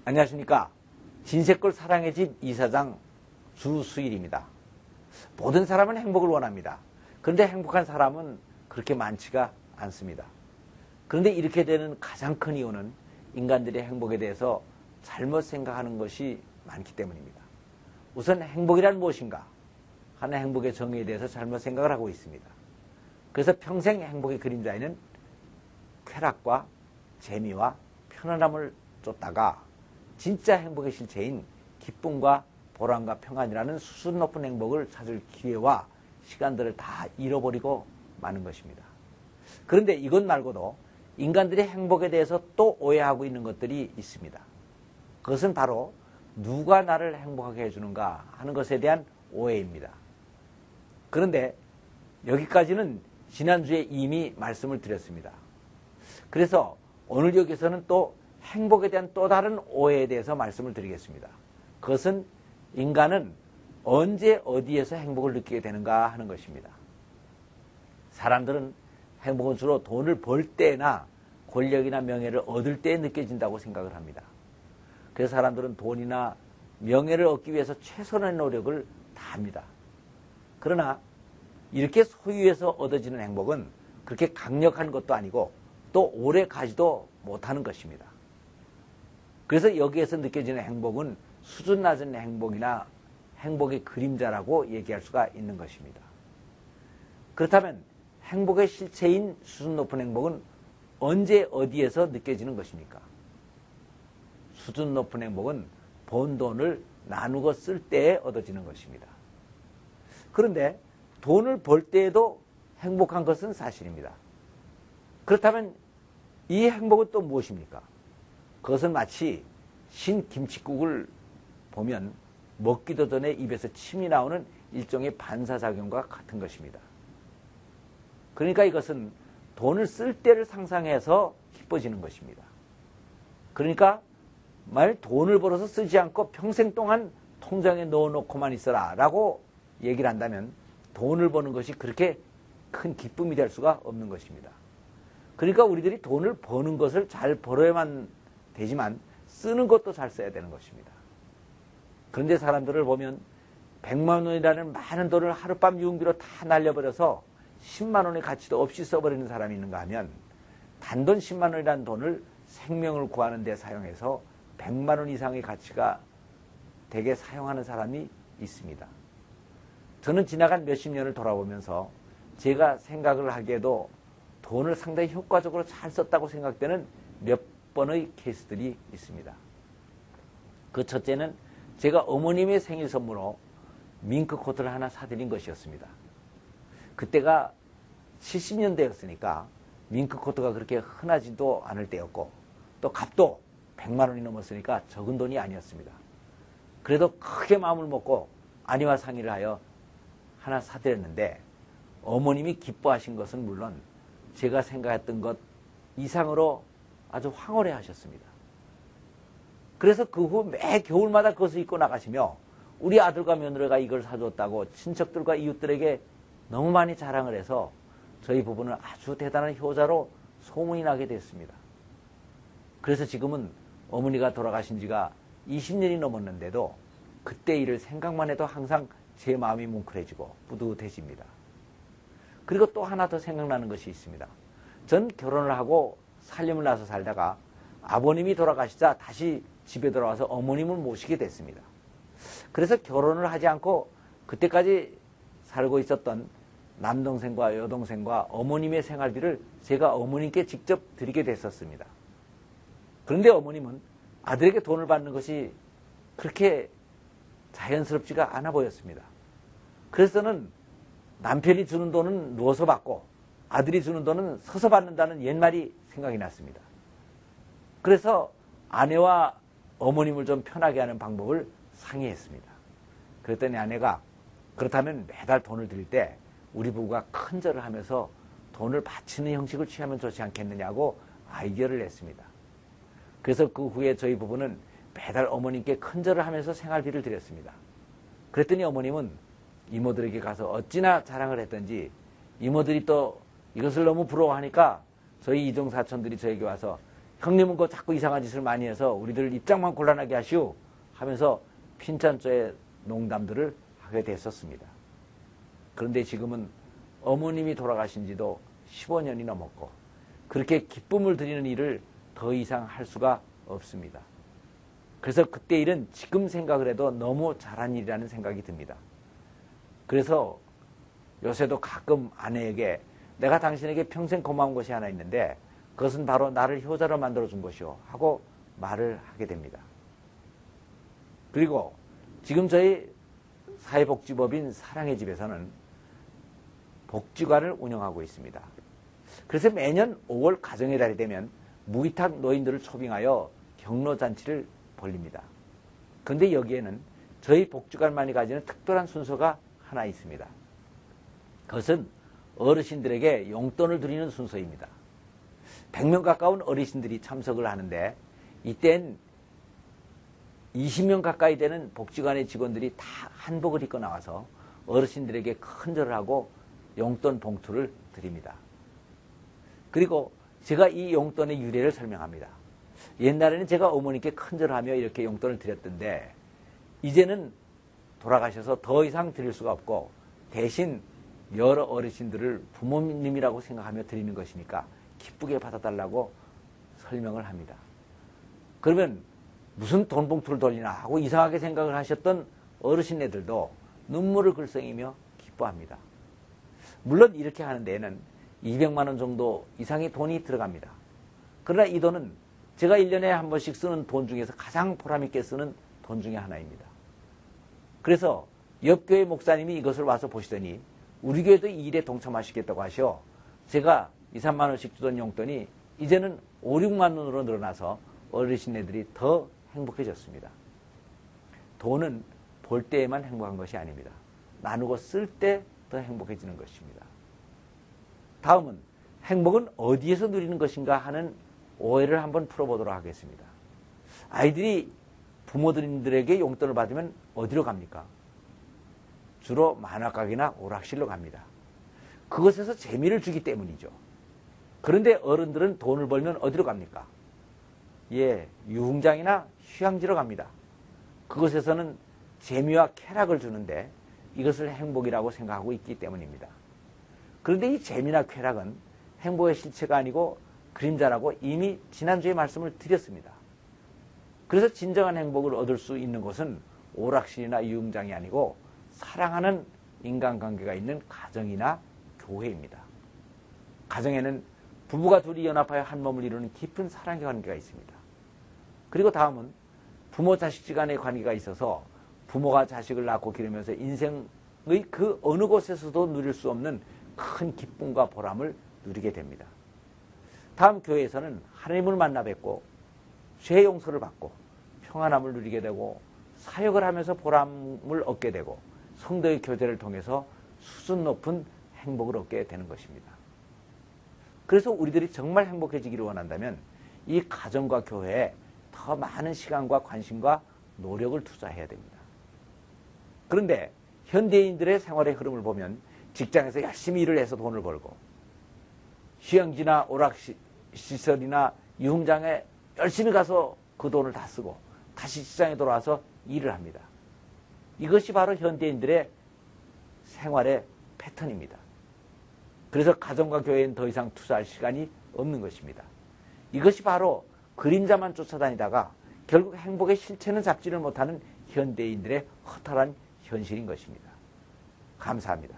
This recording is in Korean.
안녕하십니까. 진세골 사랑의 집 이사장 주수일입니다. 모든 사람은 행복을 원합니다. 그런데 행복한 사람은 그렇게 많지가 않습니다. 그런데 이렇게 되는 가장 큰 이유는 인간들의 행복에 대해서 잘못 생각하는 것이 많기 때문입니다. 우선 행복이란 무엇인가 하는 행복의 정의에 대해서 잘못 생각을 하고 있습니다. 그래서 평생 행복의 그림자에는 쾌락과 재미와 편안함을 쫓다가 진짜 행복의 실체인 기쁨과 보람과 평안이라는 수준 높은 행복을 찾을 기회와 시간들을 다 잃어버리고 마는 것입니다. 그런데 이것 말고도 인간들이 행복에 대해서 또 오해하고 있는 것들이 있습니다. 그것은 바로 누가 나를 행복하게 해주는가 하는 것에 대한 오해입니다. 그런데 여기까지는 지난주에 이미 말씀을 드렸습니다. 그래서 오늘 여기서는 또 행복에 대한 또 다른 오해에 대해서 말씀을 드리겠습니다. 그것은 인간은 언제 어디에서 행복을 느끼게 되는가 하는 것입니다. 사람들은 행복은 주로 돈을 벌 때나 권력이나 명예를 얻을 때 느껴진다고 생각을 합니다. 그래서 사람들은 돈이나 명예를 얻기 위해서 최선의 노력을 다합니다. 그러나 이렇게 소유해서 얻어지는 행복은 그렇게 강력한 것도 아니고 또 오래 가지도 못하는 것입니다. 그래서 여기에서 느껴지는 행복은 수준 낮은 행복이나 행복의 그림자라고 얘기할 수가 있는 것입니다. 그렇다면 행복의 실체인 수준 높은 행복은 언제 어디에서 느껴지는 것입니까? 수준 높은 행복은 번 돈을 나누고 쓸 때에 얻어지는 것입니다. 그런데 돈을 벌 때에도 행복한 것은 사실입니다. 그렇다면 이 행복은 또 무엇입니까? 그것은 마치 신김칫국을 보면 먹기도 전에 입에서 침이 나오는 일종의 반사작용과 같은 것입니다. 그러니까 이것은 돈을 쓸 때를 상상해서 기뻐지는 것입니다. 그러니까 만약 돈을 벌어서 쓰지 않고 평생 동안 통장에 넣어놓고만 있어라 라고 얘기를 한다면 돈을 버는 것이 그렇게 큰 기쁨이 될 수가 없는 것입니다. 그러니까 우리들이 돈을 버는 것을 잘 벌어야만 되지만 쓰는 것도 잘 써야 되는 것입니다. 그런데 사람들을 보면 100만 원이라는 많은 돈을 하룻밤 유흥비로 다 날려버려서 10만 원의 가치도 없이 써버리는 사람이 있는가 하면 단돈 10만 원이라는 돈을 생명을 구하는 데 사용해서 100만 원 이상의 가치가 되게 사용하는 사람이 있습니다. 저는 지나간 몇십 년을 돌아보면서 제가 생각을 하기에도 돈을 상당히 효과적으로 잘 썼다고 생각되는 몇 번의 케이스들이 있습니다. 그 첫째는 제가 어머님의 생일 선물로 밍크 코트를 하나 사드린 것이었습니다. 그때가 70년대였으니까 밍크 코트가 그렇게 흔하지도 않을 때였고 또 값도 100만 원이 넘었으니까 적은 돈이 아니었습니다. 그래도 크게 마음을 먹고 아내와 상의를 하여 하나 사드렸는데 어머님이 기뻐하신 것은 물론 제가 생각했던 것 이상으로 아주 황홀해 하셨습니다. 그래서 그 후 매 겨울마다 그것을 입고 나가시며 우리 아들과 며느리가 이걸 사줬다고 친척들과 이웃들에게 너무 많이 자랑을 해서 저희 부부는 아주 대단한 효자로 소문이 나게 됐습니다. 그래서 지금은 어머니가 돌아가신 지가 20년이 넘었는데도 그때 일을 생각만 해도 항상 제 마음이 뭉클해지고 뿌듯해집니다. 그리고 또 하나 더 생각나는 것이 있습니다. 전 결혼을 하고 살림을 나서 살다가 아버님이 돌아가시자 다시 집에 돌아와서 어머님을 모시게 됐습니다. 그래서 결혼을 하지 않고 그때까지 살고 있었던 남동생과 여동생과 어머님의 생활비를 제가 어머님께 직접 드리게 됐었습니다. 그런데 어머님은 아들에게 돈을 받는 것이 그렇게 자연스럽지가 않아 보였습니다. 그래서 저는 남편이 주는 돈은 누워서 받고 아들이 주는 돈은 서서 받는다는 옛말이 생각이 났습니다. 그래서 아내와 어머님을 좀 편하게 하는 방법을 상의했습니다. 그랬더니 아내가 그렇다면 매달 돈을 드릴 때 우리 부부가 큰절을 하면서 돈을 바치는 형식을 취하면 좋지 않겠느냐고 아이디어를 냈습니다. 그래서 그 후에 저희 부부는 매달 어머님께 큰절을 하면서 생활비를 드렸습니다. 그랬더니 어머님은 이모들에게 가서 어찌나 자랑을 했던지 이모들이 또 이것을 너무 부러워하니까 저희 이종사촌들이 저에게 와서 형님은 그 자꾸 이상한 짓을 많이 해서 우리들 입장만 곤란하게 하시오 하면서 핀잔조의 농담들을 하게 됐었습니다. 그런데 지금은 어머님이 돌아가신 지도 15년이 넘었고 그렇게 기쁨을 드리는 일을 더 이상 할 수가 없습니다. 그래서 그때 일은 지금 생각을 해도 너무 잘한 일이라는 생각이 듭니다. 그래서 요새도 가끔 아내에게 내가 당신에게 평생 고마운 것이 하나 있는데 그것은 바로 나를 효자로 만들어준 것이오 하고 말을 하게 됩니다. 그리고 지금 저희 사회복지법인 사랑의 집에서는 복지관을 운영하고 있습니다. 그래서 매년 5월 가정의 달이 되면 무위탁 노인들을 초빙하여 경로잔치를 벌립니다. 그런데 여기에는 저희 복지관만이 가지는 특별한 순서가 하나 있습니다. 그것은 어르신들에게 용돈을 드리는 순서입니다. 100명 가까운 어르신들이 참석을 하는데 이땐 20명 가까이 되는 복지관의 직원들이 다 한복을 입고 나와서 어르신들에게 큰절을 하고 용돈 봉투를 드립니다. 그리고 제가 이 용돈의 유래를 설명합니다. 옛날에는 제가 어머니께 큰절하며 이렇게 용돈을 드렸던데 이제는 돌아가셔서 더 이상 드릴 수가 없고 대신 여러 어르신들을 부모님이라고 생각하며 드리는 것이니까 기쁘게 받아달라고 설명을 합니다. 그러면 무슨 돈 봉투를 돌리나 하고 이상하게 생각을 하셨던 어르신네들도 눈물을 글썽이며 기뻐합니다. 물론 이렇게 하는 데에는 200만 원 정도 이상의 돈이 들어갑니다. 그러나 이 돈은 제가 1년에 한 번씩 쓰는 돈 중에서 가장 보람있게 쓰는 돈 중에 하나입니다. 그래서 옆 교회 목사님이 이것을 와서 보시더니 우리 교회도 이 일에 동참하시겠다고 하셔 제가 2, 3만 원씩 주던 용돈이 이제는 5, 6만 원으로 늘어나서 어르신네들이 더 행복해졌습니다. 돈은 볼 때에만 행복한 것이 아닙니다. 나누고 쓸 때 더 행복해지는 것입니다. 다음은 행복은 어디에서 누리는 것인가 하는 오해를 한번 풀어보도록 하겠습니다. 아이들이 부모님들에게 용돈을 받으면 어디로 갑니까? 주로 만화가게나 오락실로 갑니다. 그것에서 재미를 주기 때문이죠. 그런데 어른들은 돈을 벌면 어디로 갑니까? 유흥장이나 휴양지로 갑니다. 그것에서는 재미와 쾌락을 주는데 이것을 행복이라고 생각하고 있기 때문입니다. 그런데 이 재미나 쾌락은 행복의 실체가 아니고 그림자라고 이미 지난주에 말씀을 드렸습니다. 그래서 진정한 행복을 얻을 수 있는 곳은 오락실이나 유흥장이 아니고 사랑하는 인간관계가 있는 가정이나 교회입니다. 가정에는 부부가 둘이 연합하여 한 몸을 이루는 깊은 사랑의 관계가 있습니다. 그리고 다음은 부모 자식 간의 관계가 있어서 부모가 자식을 낳고 기르면서 인생의 그 어느 곳에서도 누릴 수 없는 큰 기쁨과 보람을 누리게 됩니다. 다음 교회에서는 하나님을 만나 뵙고 죄 용서를 받고 평안함을 누리게 되고 사역을 하면서 보람을 얻게 되고 성도의 교제를 통해서 수준 높은 행복을 얻게 되는 것입니다. 그래서 우리들이 정말 행복해지기를 원한다면 이 가정과 교회에 더 많은 시간과 관심과 노력을 투자해야 됩니다. 그런데 현대인들의 생활의 흐름을 보면 직장에서 열심히 일을 해서 돈을 벌고 휴양지나 오락시설이나 유흥장에 열심히 가서 그 돈을 다 쓰고 다시 시장에 돌아와서 일을 합니다. 이것이 바로 현대인들의 생활의 패턴입니다. 그래서 가정과 교회엔 더 이상 투자할 시간이 없는 것입니다. 이것이 바로 그림자만 쫓아다니다가 결국 행복의 실체는 잡지를 못하는 현대인들의 허탈한 현실인 것입니다. 감사합니다.